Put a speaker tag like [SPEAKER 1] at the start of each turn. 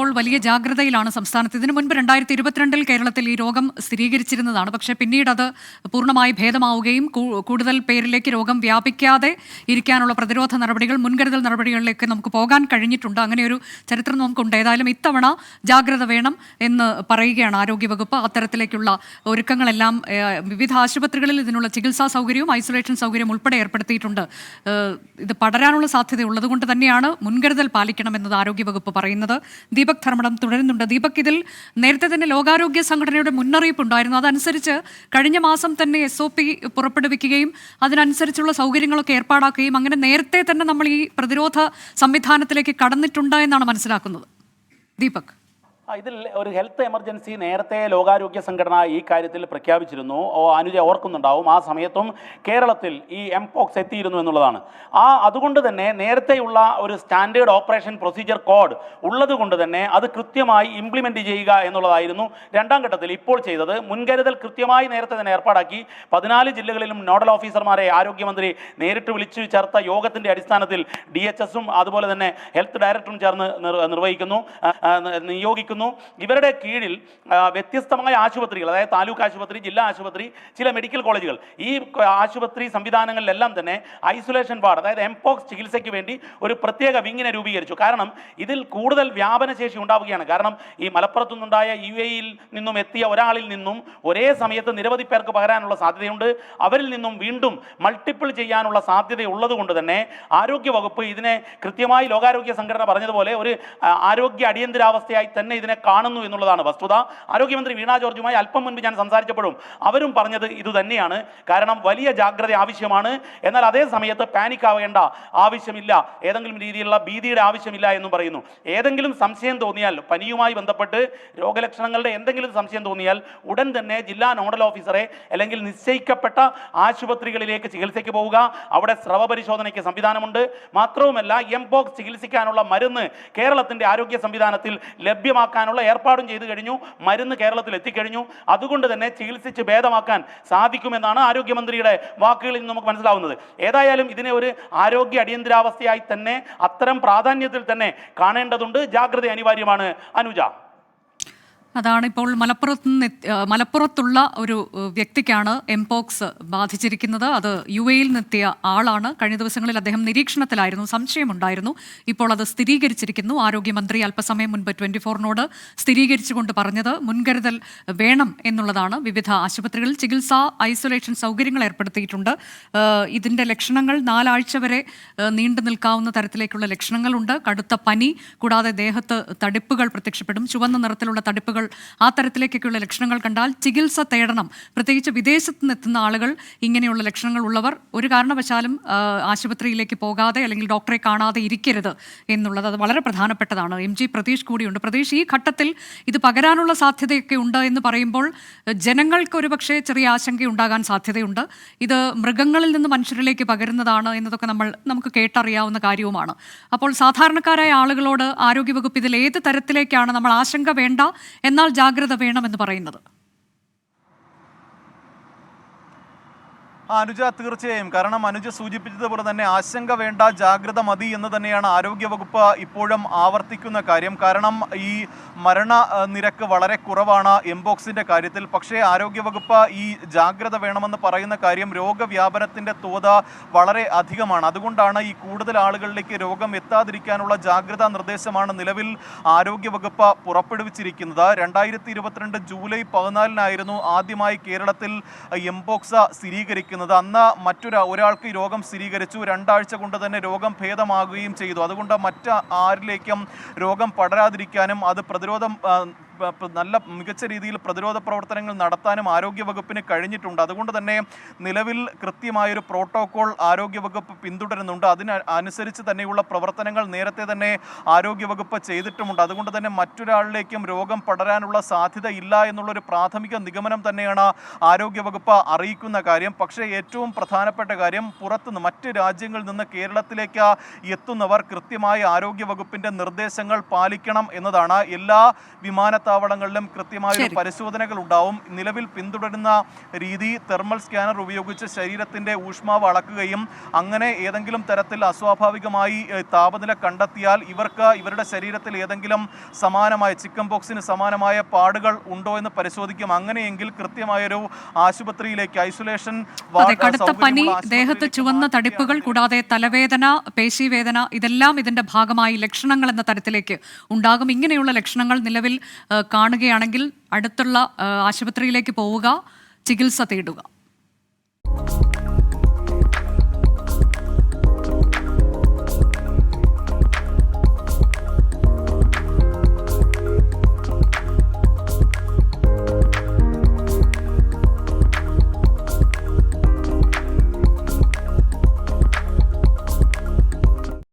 [SPEAKER 1] ഇപ്പോൾ വലിയ ജാഗ്രതയിലാണ് സംസ്ഥാനത്ത്. ഇതിനു മുൻപ് 2022 കേരളത്തിൽ ഈ രോഗം സ്ഥിരീകരിച്ചിരുന്നതാണ്. പക്ഷേ പിന്നീട് അത് പൂർണ്ണമായി ഭേദമാവുകയും കൂടുതൽ പേരിലേക്ക് രോഗം വ്യാപിക്കാതെ ഇരിക്കാനുള്ള പ്രതിരോധ നടപടികൾ, മുൻകരുതൽ നടപടികളിലേക്ക് നമുക്ക് പോകാൻ കഴിഞ്ഞിട്ടുണ്ട്. അങ്ങനെ ഒരു ചരിത്രം നമുക്കുണ്ട്. ഏതായാലും ഇത്തവണ ജാഗ്രത വേണം എന്ന് പറയുകയാണ് ആരോഗ്യവകുപ്പ്. അത്തരത്തിലേക്കുള്ള ഒരുക്കങ്ങളെല്ലാം വിവിധ ആശുപത്രികളിൽ ഇതിനുള്ള ചികിത്സാ സൗകര്യവും ഐസൊലേഷൻ സൗകര്യം ഉൾപ്പെടെ ഏർപ്പെടുത്തിയിട്ടുണ്ട്. ഇത് പടരാനുള്ള സാധ്യത ഉള്ളതുകൊണ്ട് തന്നെയാണ് മുൻകരുതൽ പാലിക്കണമെന്നത് ആരോഗ്യവകുപ്പ് പറയുന്നത്. ദീപക് ധർമ്മടം തുടരുന്നുണ്ട്. ദീപക്, ഇതിൽ നേരത്തെ തന്നെ ലോകാരോഗ്യ സംഘടനയുടെ മുന്നറിയിപ്പ് ഉണ്ടായിരുന്നു. അതനുസരിച്ച് കഴിഞ്ഞ മാസം തന്നെ SOP പുറപ്പെടുവിക്കുകയും അതിനനുസരിച്ചുള്ള സൗകര്യങ്ങളൊക്കെ ഏർപ്പാടാക്കുകയും അങ്ങനെ നേരത്തെ തന്നെ നമ്മൾ ഈ പ്രതിരോധ സംവിധാനത്തിലേക്ക് കടന്നിട്ടുണ്ട് എന്നാണ് മനസ്സിലാക്കുന്നത്. ദീപക്,
[SPEAKER 2] ഇതിൽ ഒരു ഹെൽത്ത് എമർജൻസി നേരത്തെ ലോകാരോഗ്യ സംഘടന ഈ കാര്യത്തിൽ പ്രഖ്യാപിച്ചിരുന്നു. അനുജ ഓർക്കുന്നുണ്ടാവും. ആ സമയത്തും കേരളത്തിൽ ഈ എംപോക്സ് എത്തിയിരുന്നു എന്നുള്ളതാണ്. അതുകൊണ്ട് തന്നെ നേരത്തെയുള്ള ഒരു സ്റ്റാൻഡേർഡ് ഓപ്പറേഷൻ പ്രൊസീജിയർ കോഡ് ഉള്ളത് കൊണ്ട് തന്നെ അത് കൃത്യമായി ഇംപ്ലിമെൻറ്റ് ചെയ്യുക എന്നുള്ളതായിരുന്നു രണ്ടാം ഘട്ടത്തിൽ ഇപ്പോൾ ചെയ്തത്. മുൻകരുതൽ കൃത്യമായി നേരത്തെ തന്നെ ഏർപ്പാടാക്കി 14 ജില്ലകളിലും നോഡൽ ഓഫീസർമാരെ ആരോഗ്യമന്ത്രി നേരിട്ട് വിളിച്ചു ചേർത്ത യോഗത്തിൻ്റെ അടിസ്ഥാനത്തിൽ DHSഉം അതുപോലെ തന്നെ ഹെൽത്ത് ഡയറക്ടറും ചേർന്ന് നിയോഗിക്കുന്നു. ഇവരുടെ കീഴിൽ വ്യത്യസ്തമായ ആശുപത്രികൾ, അതായത് താലൂക്ക് ആശുപത്രി, ജില്ലാ ആശുപത്രി, ചില മെഡിക്കൽ കോളേജുകൾ, ഈ ആശുപത്രി സംവിധാനങ്ങളിലെല്ലാം തന്നെ ഐസൊലേഷൻ വാർഡ്, അതായത് എംപോക്സ് ചികിത്സയ്ക്ക് വേണ്ടി ഒരു പ്രത്യേക വിങ്ങിനെ രൂപീകരിച്ചു. കാരണം ഇതിൽ കൂടുതൽ വ്യാപനശേഷി ഉണ്ടാവുകയാണ്. കാരണം ഈ മലപ്പുറത്തു നിന്നുണ്ടായ UAE-യിൽ നിന്നും എത്തിയ ഒരാളിൽ നിന്നും ഒരേ സമയത്ത് നിരവധി പേർക്ക് പകരാനുള്ള സാധ്യതയുണ്ട്. അവരിൽ നിന്നും വീണ്ടും മൾട്ടിപ്പിൾ ചെയ്യാനുള്ള സാധ്യതയുള്ളത് കൊണ്ട് തന്നെ ആരോഗ്യവകുപ്പ് ഇതിനെ കൃത്യമായി ലോകാരോഗ്യ സംഘടന പറഞ്ഞതുപോലെ ഒരു ആരോഗ്യ അടിയന്തരാവസ്ഥയായി തന്നെ ഇതിനെ കാണുന്നു എന്നുള്ളതാണ് വസ്തുത. ആരോഗ്യമന്ത്രി വീണ ജോർജുമായി അല്പം മുൻപ് ഞാൻ സംസാരിച്ചപ്പോഴും അവരും പറഞ്ഞത് ഇതുതന്നെയാണ്. കാരണം വലിയ ജാഗ്രത ആവശ്യമാണ്. എന്നാൽ അതേ സമയത്ത് പാനിക് ആവേണ്ട ആവശ്യമില്ല, ഏതെങ്കിലും രീതിയിലുള്ള ഭീതിയുടെ ആവശ്യമില്ല എന്നും പറയുന്നു. ഏതെങ്കിലും സംശയം തോന്നിയാൽ, പനിയുമായി ബന്ധപ്പെട്ട് രോഗലക്ഷണങ്ങളുടെ എന്തെങ്കിലും സംശയം തോന്നിയാൽ ഉടൻ തന്നെ ജില്ലാ നോഡൽ ഓഫീസറെ അല്ലെങ്കിൽ നിശ്ചയിക്കപ്പെട്ട ആശുപത്രികളിലേക്ക് ചികിത്സയ്ക്ക് പോവുക. അവിടെ സ്രവ പരിശോധനയ്ക്ക് സംവിധാനമുണ്ട്. മാത്രവുമല്ല എംപോക്സ് ചികിത്സിക്കാനുള്ള മരുന്ന് കേരളത്തിൻ്റെ ആരോഗ്യ സംവിധാനത്തിൽ ലഭ്യമാക്കാനുള്ള ഏർപ്പാടും ചെയ്തു കഴിഞ്ഞു. മരുന്ന് കേരളത്തിൽ എത്തിക്കഴിഞ്ഞു. അതുകൊണ്ട് തന്നെ ചികിത്സിച്ച് ഭേദമാക്കാൻ സാധിക്കുമെന്നാണ് ആരോഗ്യമന്ത്രിയുടെ വാക്കുകളിൽ നിന്ന് നമുക്ക് മനസ്സിലാവുന്നത്. ഏതായാലും ഇതിനെ ഒരു ആരോഗ്യ അടിയന്തരാവസ്ഥയായി തന്നെ അത്തരം പ്രാധാന്യത്തിൽ തന്നെ കാണേണ്ടതുണ്ട്. ജാഗ്രത അനിവാര്യമാണ്. അനുജ,
[SPEAKER 1] അതാണ് ഇപ്പോൾ മലപ്പുറത്തുള്ള ഒരു വ്യക്തിക്കാണ് എംപോക്സ് ബാധിച്ചിരിക്കുന്നത്. അത് UAE-യിൽ നിന്നെത്തിയ ആളാണ്. കഴിഞ്ഞ ദിവസങ്ങളിൽ അദ്ദേഹം നിരീക്ഷണത്തിലായിരുന്നു, സംശയമുണ്ടായിരുന്നു. ഇപ്പോൾ അത് സ്ഥിരീകരിച്ചിരിക്കുന്നു. ആരോഗ്യമന്ത്രി അല്പസമയം മുൻപ് 24-നോട് സ്ഥിരീകരിച്ചുകൊണ്ട് പറഞ്ഞത് മുൻകരുതൽ വേണം എന്നുള്ളതാണ്. വിവിധ ആശുപത്രികളിൽ ചികിത്സാ ഐസൊലേഷൻ സൗകര്യങ്ങൾ ഏർപ്പെടുത്തിയിട്ടുണ്ട്. ഇതിൻ്റെ ലക്ഷണങ്ങൾ 4 ആഴ്ച വരെ നീണ്ടു നിൽക്കാവുന്ന തരത്തിലേക്കുള്ള ലക്ഷണങ്ങളുണ്ട്. കടുത്ത പനി, കൂടാതെ ദേഹത്ത് തടിപ്പുകൾ പ്രത്യക്ഷപ്പെടും, ചുവന്ന നിറത്തിലുള്ള തടിപ്പുകൾ. ആ തരത്തിലേക്കൊക്കെയുള്ള ലക്ഷണങ്ങൾ കണ്ടാൽ ചികിത്സ തേടണം. പ്രത്യേകിച്ച് വിദേശത്ത് നിന്നെത്തുന്ന ആളുകൾ, ഇങ്ങനെയുള്ള ലക്ഷണങ്ങൾ ഉള്ളവർ ഒരു കാരണവശാലും ആശുപത്രിയിലേക്ക് പോകാതെ അല്ലെങ്കിൽ ഡോക്ടറെ കാണാതെ ഇരിക്കരുത് എന്നുള്ളത് അത് വളരെ പ്രധാനപ്പെട്ടതാണ്. MG പ്രതീഷ് കൂടിയുണ്ട്. പ്രതീഷ്, ഈ ഘട്ടത്തിൽ ഇത് പകരാനുള്ള സാധ്യതയൊക്കെ ഉണ്ട് എന്ന് പറയുമ്പോൾ ജനങ്ങൾക്ക് ഒരുപക്ഷെ ചെറിയ ആശങ്കയുണ്ടാകാൻ സാധ്യതയുണ്ട്. ഇത് മൃഗങ്ങളിൽ നിന്ന് മനുഷ്യരിലേക്ക് പകരുന്നതാണ് എന്നതൊക്കെ നമുക്ക് കേട്ടറിയാവുന്ന കാര്യവുമാണ്. അപ്പോൾ സാധാരണക്കാരായ ആളുകളോട് ആരോഗ്യവകുപ്പ് ഇതിൽ ഏത് തരത്തിലേക്കാണ് നമ്മൾ ആശങ്ക വേണ്ട എന്നാൽ ജാഗ്രത വേണമെന്ന് പറയുന്നത്?
[SPEAKER 3] അനുജ, തീർച്ചയായും. കാരണം അനുജ സൂചിപ്പിച്ചതുപോലെ തന്നെ ആശങ്ക വേണ്ട, ജാഗ്രത മതി എന്ന് തന്നെയാണ് ആരോഗ്യവകുപ്പ് ഇപ്പോഴും ആവർത്തിക്കുന്ന കാര്യം. കാരണം ഈ മരണ നിരക്ക് വളരെ കുറവാണ് എംപോക്സിൻ്റെ കാര്യത്തിൽ. പക്ഷേ ആരോഗ്യവകുപ്പ് ഈ ജാഗ്രത വേണമെന്ന് പറയുന്ന കാര്യം രോഗവ്യാപനത്തിൻ്റെ തോത് വളരെ അധികമാണ്. അതുകൊണ്ടാണ് ഈ കൂടുതൽ ആളുകളിലേക്ക് രോഗം എത്താതിരിക്കാനുള്ള ജാഗ്രതാ നിർദ്ദേശമാണ് നിലവിൽ ആരോഗ്യവകുപ്പ് പുറപ്പെടുവിച്ചിരിക്കുന്നത്. 2022 ജൂലൈ 14-നായിരുന്നു ആദ്യമായി കേരളത്തിൽ എംപോക്സ് സ്ഥിരീകരിക്കുന്നത്. അന്ന് ഒരാൾക്ക് രോഗം സ്ഥിരീകരിച്ചു. 2 ആഴ്ച കൊണ്ട് തന്നെ രോഗം ഭേദമാകുകയും ചെയ്തു. അതുകൊണ്ട് ആരിലേക്കും രോഗം പടരാതിരിക്കാനും അത് നല്ല മികച്ച രീതിയിൽ പ്രതിരോധ പ്രവർത്തനങ്ങൾ നടത്താനും ആരോഗ്യവകുപ്പിന് കഴിഞ്ഞിട്ടുണ്ട്. അതുകൊണ്ട് തന്നെ നിലവിൽ കൃത്യമായൊരു പ്രോട്ടോകോൾ ആരോഗ്യവകുപ്പ് പിന്തുടരുന്നുണ്ട്. അതിനനുസരിച്ച് തന്നെയുള്ള പ്രവർത്തനങ്ങൾ നേരത്തെ തന്നെ ആരോഗ്യവകുപ്പ് ചെയ്തിട്ടുമുണ്ട്. അതുകൊണ്ട് തന്നെ മറ്റൊരാളിലേക്കും രോഗം പടരാനുള്ള സാധ്യത ഇല്ല എന്നുള്ളൊരു പ്രാഥമിക നിഗമനം തന്നെയാണ് ആരോഗ്യവകുപ്പ് അറിയിക്കുന്ന കാര്യം. പക്ഷേ ഏറ്റവും പ്രധാനപ്പെട്ട കാര്യം, പുറത്തുനിന്ന് മറ്റ് രാജ്യങ്ങളിൽ നിന്ന് കേരളത്തിലേക്ക് എത്തുന്നവർ കൃത്യമായി ആരോഗ്യവകുപ്പിൻ്റെ നിർദ്ദേശങ്ങൾ പാലിക്കണം എന്നതാണ്. എല്ലാ വിമാനത്താവളങ്ങളിലും വിമാനത്താവളങ്ങളിലും കൃത്യമായ
[SPEAKER 1] ശരി.
[SPEAKER 3] പരിശോധനകൾ ഉണ്ടാവും. നിലവിൽ പിന്തുടരുന്ന രീതി തെർമൽ സ്കാനർ ഉപയോഗിച്ച് ശരീരത്തിന്റെ ഊഷ്മാവ് അളക്കുകയും അങ്ങനെ ഏതെങ്കിലും തരത്തിൽ അസ്വാഭാവികമായി താപനില കണ്ടെത്തിയാൽ ഇവരുടെ ശരീരത്തിൽ ഏതെങ്കിലും സമാനമായ ചിക്കൻ പോക്സിന് സമാനമായ പാടുകൾ ഉണ്ടോ എന്ന് പരിശോധിക്കും. അങ്ങനെയെങ്കിൽ കൃത്യമായൊരു ആശുപത്രിയിലേക്ക് ഐസൊലേഷൻ
[SPEAKER 1] അതെ, കടുത്ത പനി, ദേഹത്ത് ചുവന്ന തടിപ്പുകൾ, കൂടാതെ തലവേദന, പേശീവേദന, ഇതെല്ലാം ഇതിന്റെ ഭാഗമായി ലക്ഷണങ്ങൾ എന്ന തരത്തിലേക്ക് ഉണ്ടാകും. ഇങ്ങനെയുള്ള ലക്ഷണങ്ങൾ നിലവിൽ കാണുകയാണെങ്കിൽ അടുത്തുള്ള ആശുപത്രിയിലേക്ക് പോവുക, ചികിത്സ തേടുക.